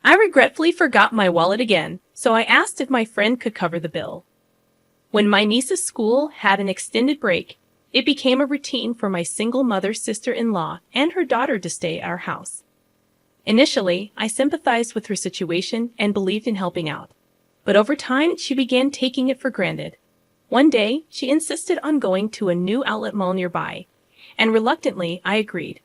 I regretfully forgot my wallet again, so I asked if my friend could cover the bill. When my niece's school had an extended break, it became a routine for my single mother sister-in-law and her daughter to stay at our house. Initially, I sympathized with her situation and believed in helping out. But over time, she began taking it for granted. One day, she insisted on going to a new outlet mall nearby, and reluctantly, I agreed.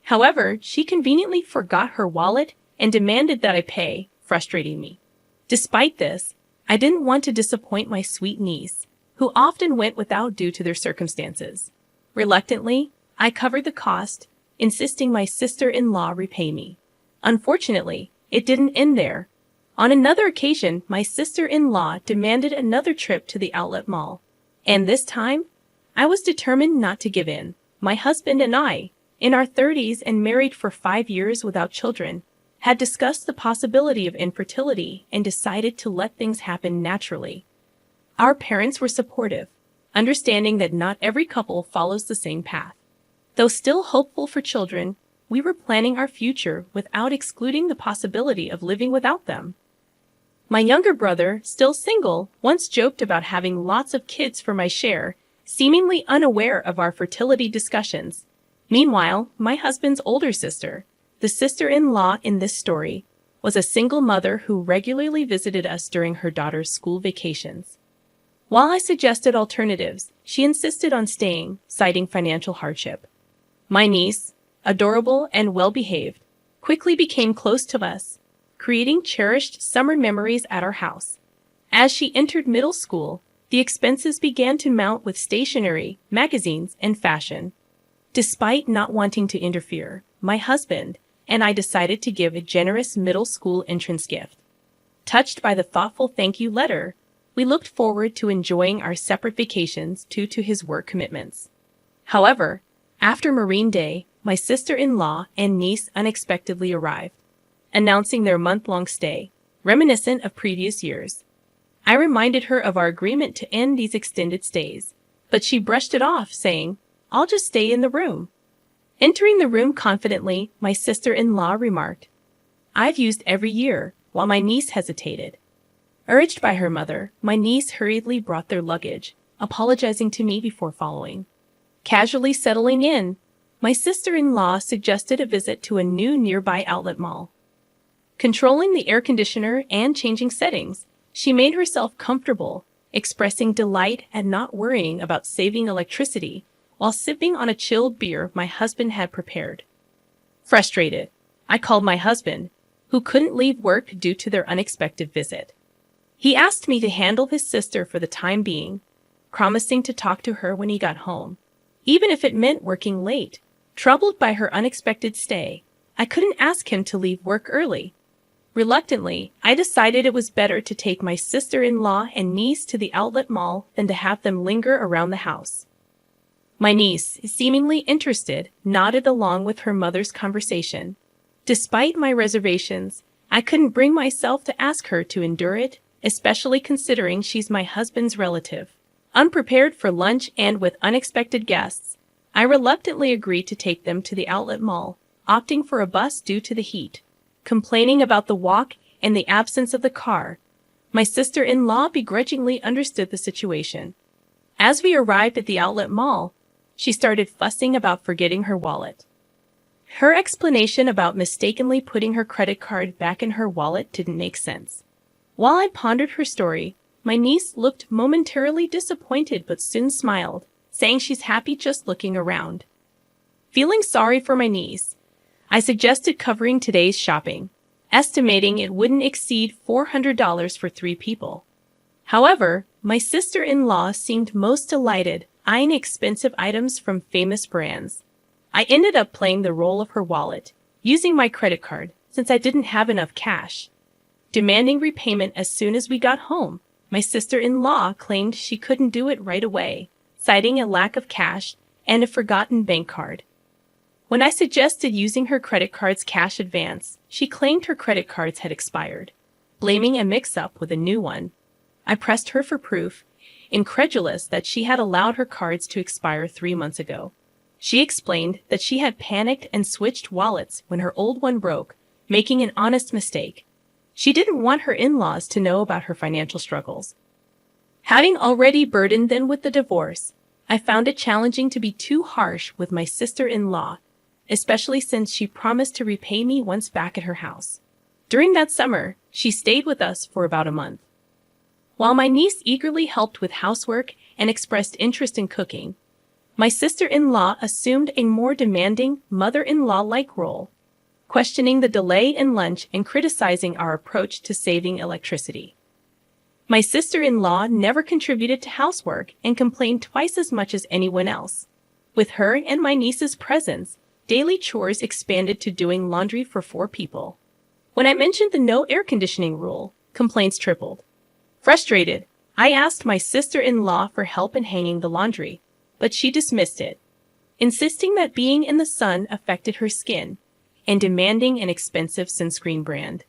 However, she conveniently forgot her wallet and demanded that I pay, frustrating me. Despite this, I didn't want to disappoint my sweet niece, who often went without due to their circumstances. Reluctantly, I covered the cost, insisting my sister-in-law repay me. Unfortunately, it didn't end there. On another occasion, my sister-in-law demanded another trip to the outlet mall. And this time, I was determined not to give in. My husband and I, in our 30s and married for 5 years without children, had discussed the possibility of infertility and decided to let things happen naturally. Our parents were supportive, understanding that not every couple follows the same path. Though still hopeful for children, we were planning our future without excluding the possibility of living without them. My younger brother, still single, once joked about having lots of kids for my share, seemingly unaware of our fertility discussions. Meanwhile, my husband's older sister, the sister-in-law in this story, was a single mother who regularly visited us during her daughter's school vacations. While I suggested alternatives, she insisted on staying, citing financial hardship. My niece, adorable and well-behaved, quickly became close to us, creating cherished summer memories at our house. As she entered middle school, the expenses began to mount with stationery, magazines, and fashion. Despite not wanting to interfere, my husband and I decided to give a generous middle school entrance gift. Touched by the thoughtful thank you letter, we looked forward to enjoying our separate vacations due to his work commitments. However, after Marine Day, my sister-in-law and niece unexpectedly arrived, announcing their month-long stay, reminiscent of previous years. I reminded her of our agreement to end these extended stays, but she brushed it off, saying, "I'll just stay in the room." Entering the room confidently, my sister-in-law remarked, "I've used every year," while my niece hesitated. Urged by her mother, my niece hurriedly brought their luggage, apologizing to me before following. Casually settling in, my sister-in-law suggested a visit to a new nearby outlet mall. Controlling the air conditioner and changing settings, she made herself comfortable, expressing delight at not worrying about saving electricity while sipping on a chilled beer my husband had prepared. Frustrated, I called my husband, who couldn't leave work due to their unexpected visit. He asked me to handle his sister for the time being, promising to talk to her when he got home, even if it meant working late. Troubled by her unexpected stay, I couldn't ask him to leave work early. Reluctantly, I decided it was better to take my sister-in-law and niece to the outlet mall than to have them linger around the house. My niece, seemingly interested, nodded along with her mother's conversation. Despite my reservations, I couldn't bring myself to ask her to endure it, especially considering she's my husband's relative. Unprepared for lunch and with unexpected guests, I reluctantly agreed to take them to the outlet mall, opting for a bus due to the heat. Complaining about the walk and the absence of the car, my sister-in-law begrudgingly understood the situation. As we arrived at the outlet mall, she started fussing about forgetting her wallet. Her explanation about mistakenly putting her credit card back in her wallet didn't make sense. While I pondered her story, my niece looked momentarily disappointed but soon smiled, saying she's happy just looking around. Feeling sorry for my niece, I suggested covering today's shopping, estimating it wouldn't exceed $400 for 3 people. However, my sister-in-law seemed most delighted, eyeing expensive items from famous brands. I ended up playing the role of her wallet, using my credit card since I didn't have enough cash. Demanding repayment as soon as we got home, my sister-in-law claimed she couldn't do it right away, citing a lack of cash and a forgotten bank card. When I suggested using her credit card's cash advance, she claimed her credit cards had expired, blaming a mix-up with a new one. I pressed her for proof, incredulous that she had allowed her cards to expire 3 months ago. She explained that she had panicked and switched wallets when her old one broke, making an honest mistake. She didn't want her in-laws to know about her financial struggles. Having already burdened them with the divorce, I found it challenging to be too harsh with my sister-in-law, especially since she promised to repay me once back at her house. During that summer, she stayed with us for about a month. While my niece eagerly helped with housework and expressed interest in cooking, my sister-in-law assumed a more demanding mother-in-law-like role, questioning the delay in lunch and criticizing our approach to saving electricity. My sister-in-law never contributed to housework and complained twice as much as anyone else. With her and my niece's presence, daily chores expanded to doing laundry for 4 people. When I mentioned the no air conditioning rule, complaints tripled. Frustrated, I asked my sister-in-law for help in hanging the laundry, but she dismissed it, insisting that being in the sun affected her skin and demanding an expensive sunscreen brand.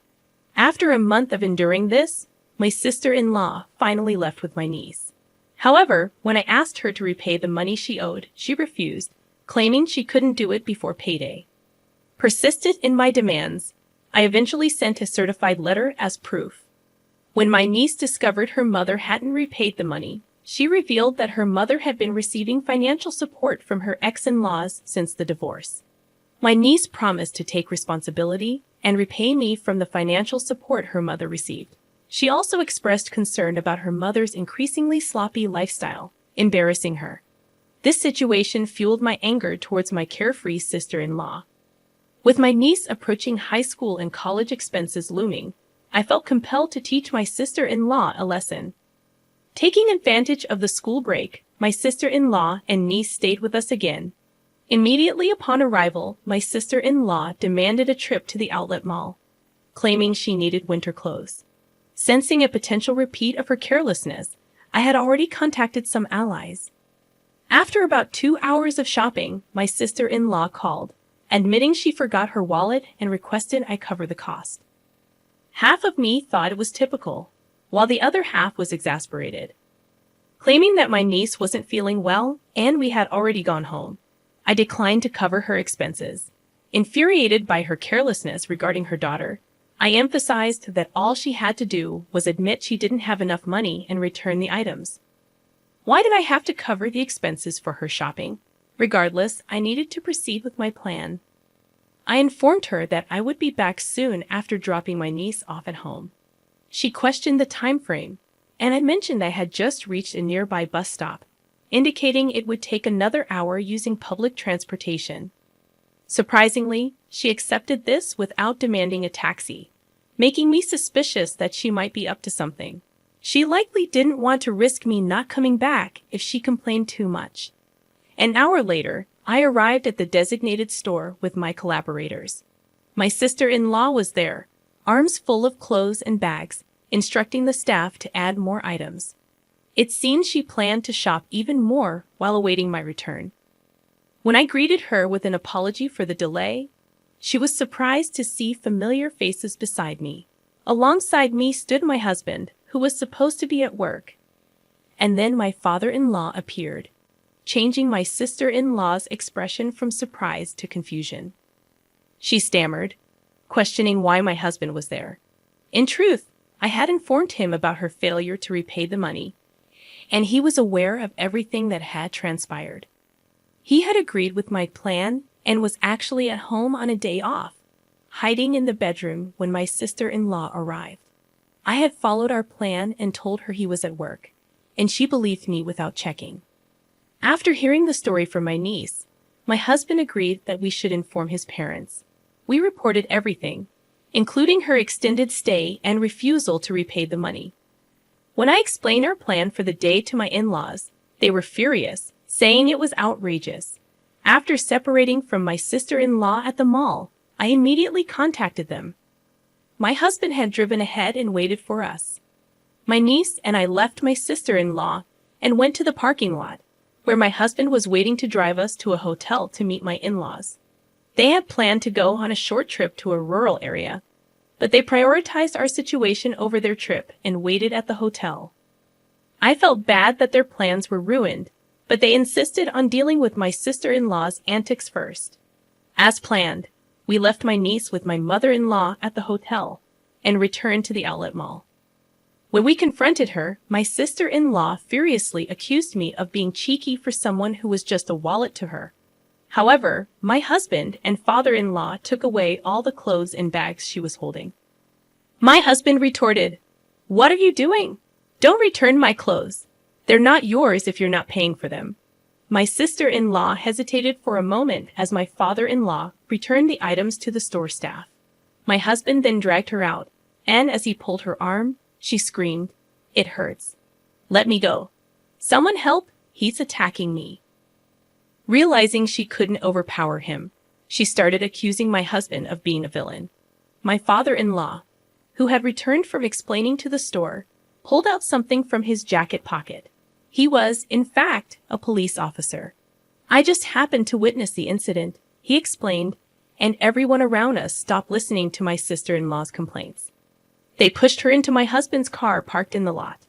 After a month of enduring this, my sister-in-law finally left with my niece. However, when I asked her to repay the money she owed, she refused, claiming she couldn't do it before payday. Persistent in my demands, I eventually sent a certified letter as proof. When my niece discovered her mother hadn't repaid the money, she revealed that her mother had been receiving financial support from her ex-in-laws since the divorce. My niece promised to take responsibility and repay me from the financial support her mother received. She also expressed concern about her mother's increasingly sloppy lifestyle, embarrassing her. This situation fueled my anger towards my carefree sister-in-law. With my niece approaching high school and college expenses looming, I felt compelled to teach my sister-in-law a lesson. Taking advantage of the school break, my sister-in-law and niece stayed with us again. Immediately upon arrival, my sister-in-law demanded a trip to the outlet mall, claiming she needed winter clothes. Sensing a potential repeat of her carelessness, I had already contacted some allies. After about 2 hours of shopping, my sister-in-law called, admitting she forgot her wallet and requested I cover the cost. Half of me thought it was typical, while the other half was exasperated. Claiming that my niece wasn't feeling well and we had already gone home, I declined to cover her expenses. Infuriated by her carelessness regarding her daughter, I emphasized that all she had to do was admit she didn't have enough money and return the items. Why did I have to cover the expenses for her shopping? Regardless, I needed to proceed with my plan. I informed her that I would be back soon after dropping my niece off at home. She questioned the time frame, and I mentioned I had just reached a nearby bus stop, indicating it would take another hour using public transportation. Surprisingly, she accepted this without demanding a taxi, making me suspicious that she might be up to something. She likely didn't want to risk me not coming back if she complained too much. An hour later, I arrived at the designated store with my collaborators. My sister-in-law was there, arms full of clothes and bags, instructing the staff to add more items. It seemed she planned to shop even more while awaiting my return. When I greeted her with an apology for the delay, she was surprised to see familiar faces beside me. Alongside me stood my husband, who was supposed to be at work. And then my father-in-law appeared, changing my sister-in-law's expression from surprise to confusion. She stammered, questioning why my husband was there. In truth, I had informed him about her failure to repay the money, and he was aware of everything that had transpired. He had agreed with my plan and was actually at home on a day off, hiding in the bedroom when my sister-in-law arrived. I had followed our plan and told her he was at work, and she believed me without checking. After hearing the story from my niece, my husband agreed that we should inform his parents. We reported everything, including her extended stay and refusal to repay the money. When I explained our plan for the day to my in-laws, they were furious, saying it was outrageous. After separating from my sister-in-law at the mall, I immediately contacted them. My husband had driven ahead and waited for us. My niece and I left my sister-in-law and went to the parking lot, where my husband was waiting to drive us to a hotel to meet my in-laws. They had planned to go on a short trip to a rural area, but they prioritized our situation over their trip and waited at the hotel. I felt bad that their plans were ruined, but they insisted on dealing with my sister-in-law's antics first. As planned, we left my niece with my mother-in-law at the hotel, and returned to the outlet mall. When we confronted her, my sister-in-law furiously accused me of being cheeky for someone who was just a wallet to her. However, my husband and father-in-law took away all the clothes and bags she was holding. My husband retorted, "What are you doing? Don't return my clothes. They're not yours if you're not paying for them." My sister-in-law hesitated for a moment as my father-in-law returned the items to the store staff. My husband then dragged her out, and as he pulled her arm, she screamed, "It hurts. Let me go. Someone help, he's attacking me." Realizing she couldn't overpower him, she started accusing my husband of being a villain. My father-in-law, who had returned from explaining to the store, pulled out something from his jacket pocket. He was, in fact, a police officer. "I just happened to witness the incident," he explained, and everyone around us stopped listening to my sister-in-law's complaints. They pushed her into my husband's car parked in the lot.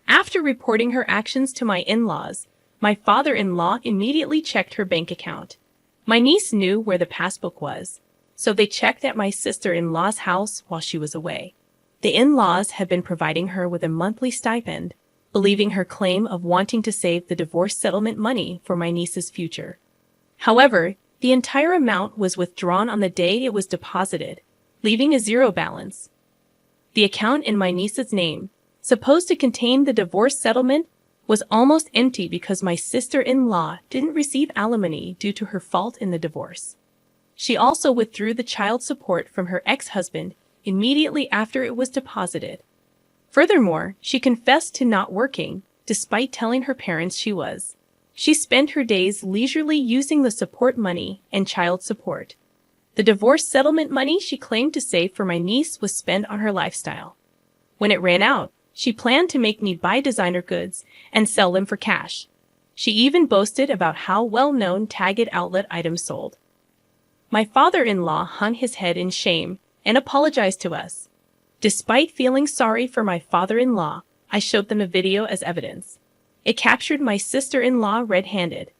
After reporting her actions to my in-laws, my father-in-law immediately checked her bank account. My niece knew where the passbook was, so they checked at my sister-in-law's house while she was away. The in-laws had been providing her with a monthly stipend, believing her claim of wanting to save the divorce settlement money for my niece's future. However, the entire amount was withdrawn on the day it was deposited, leaving a zero balance. The account in my niece's name, supposed to contain the divorce settlement, was almost empty because my sister-in-law didn't receive alimony due to her fault in the divorce. She also withdrew the child support from her ex-husband immediately after it was deposited. Furthermore, she confessed to not working, despite telling her parents she was. She spent her days leisurely using the support money and child support. The divorce settlement money she claimed to save for my niece was spent on her lifestyle. When it ran out, she planned to make me buy designer goods and sell them for cash. She even boasted about how well-known Target outlet items sold. My father-in-law hung his head in shame and apologized to us. Despite feeling sorry for my father-in-law, I showed them a video as evidence. It captured my sister-in-law red-handed.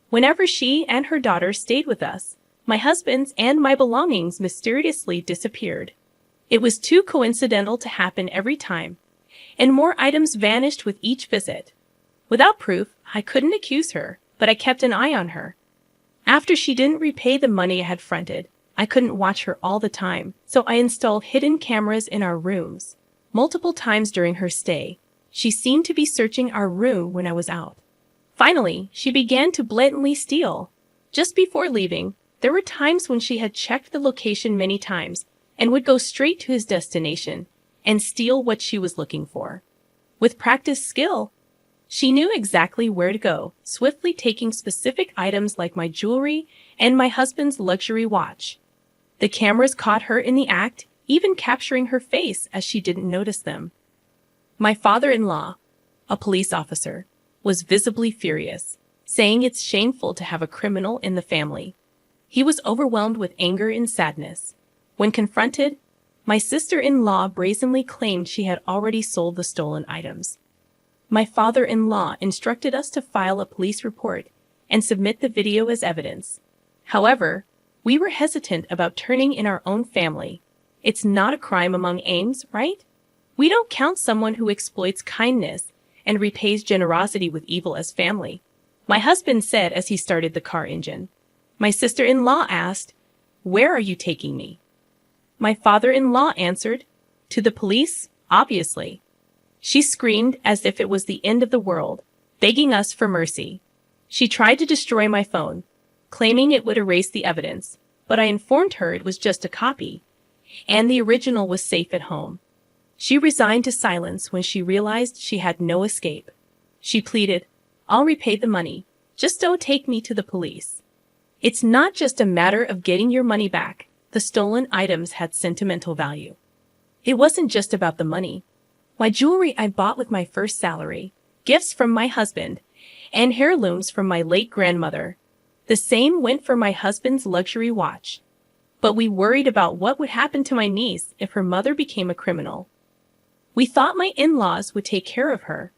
Whenever she and her daughter stayed with us, my husband's and my belongings mysteriously disappeared. It was too coincidental to happen every time, and more items vanished with each visit. Without proof, I couldn't accuse her, but I kept an eye on her. After she didn't repay the money I had fronted, I couldn't watch her all the time, so I installed hidden cameras in our rooms. Multiple times during her stay, she seemed to be searching our room when I was out. Finally, she began to blatantly steal. Just before leaving, there were times when she had checked the location many times and would go straight to his destination and steal what she was looking for. With practiced skill, she knew exactly where to go, swiftly taking specific items like my jewelry and my husband's luxury watch. The cameras caught her in the act, even capturing her face as she didn't notice them. My father-in-law, a police officer, was visibly furious, saying it's shameful to have a criminal in the family. He was overwhelmed with anger and sadness. When confronted, my sister-in-law brazenly claimed she had already sold the stolen items. My father-in-law instructed us to file a police report and submit the video as evidence. However, we were hesitant about turning in our own family. It's not a crime among Ames, right? We don't count someone who exploits kindness and repays generosity with evil as family, my husband said as he started the car engine. My sister-in-law asked, "Where are you taking me?" My father-in-law answered, "To the police, obviously." She screamed as if it was the end of the world, begging us for mercy. She tried to destroy my phone, claiming it would erase the evidence, but I informed her it was just a copy, and the original was safe at home. She resigned to silence when she realized she had no escape. She pleaded, "I'll repay the money. Just don't take me to the police." It's not just a matter of getting your money back. The stolen items had sentimental value. It wasn't just about the money. My jewelry I bought with my first salary, gifts from my husband, and heirlooms from my late grandmother. The same went for my husband's luxury watch. But we worried about what would happen to my niece if her mother became a criminal. We thought my in-laws would take care of her,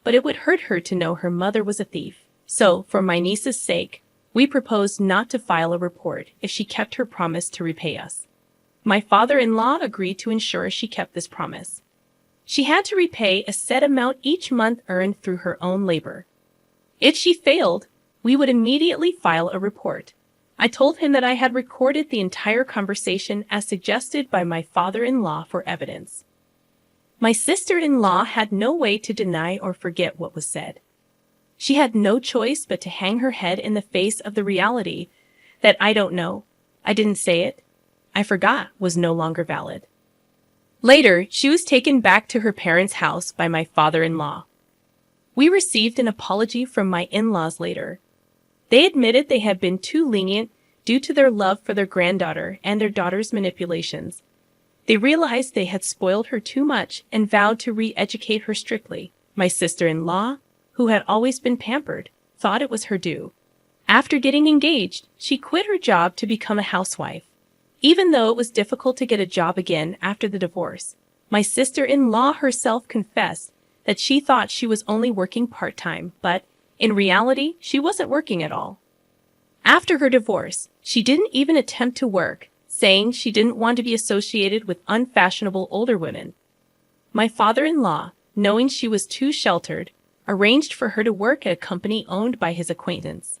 but it would hurt her to know her mother was a thief. So, for my niece's sake, we proposed not to file a report if she kept her promise to repay us. My father-in-law agreed to ensure she kept this promise. She had to repay a set amount each month earned through her own labor. If she failed, we would immediately file a report. I told him that I had recorded the entire conversation as suggested by my father-in-law for evidence. My sister-in-law had no way to deny or forget what was said. She had no choice but to hang her head in the face of the reality that "I don't know, I didn't say it, I forgot" was no longer valid. Later, she was taken back to her parents' house by my father-in-law. We received an apology from my in-laws later. They admitted they had been too lenient due to their love for their granddaughter and their daughter's manipulations. They realized they had spoiled her too much and vowed to re-educate her strictly. My sister-in-law, who had always been pampered, thought it was her due. After getting engaged, she quit her job to become a housewife. Even though it was difficult to get a job again after the divorce, my sister-in-law herself confessed that she thought she was only working part-time, but in reality, she wasn't working at all. After her divorce, she didn't even attempt to work, saying she didn't want to be associated with unfashionable older women. My father-in-law, knowing she was too sheltered, arranged for her to work at a company owned by his acquaintance.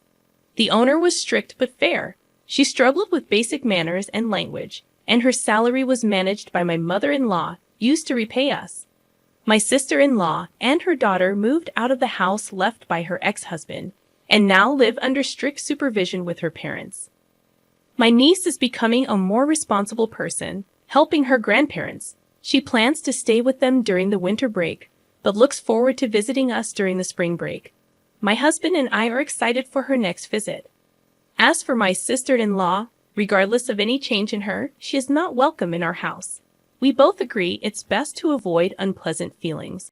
The owner was strict but fair. She struggled with basic manners and language, and her salary was managed by my mother-in-law, used to repay us. My sister-in-law and her daughter moved out of the house left by her ex-husband, and now live under strict supervision with her parents. My niece is becoming a more responsible person, helping her grandparents. She plans to stay with them during the winter break, but looks forward to visiting us during the spring break. My husband and I are excited for her next visit. As for my sister-in-law, regardless of any change in her, she is not welcome in our house. We both agree it's best to avoid unpleasant feelings.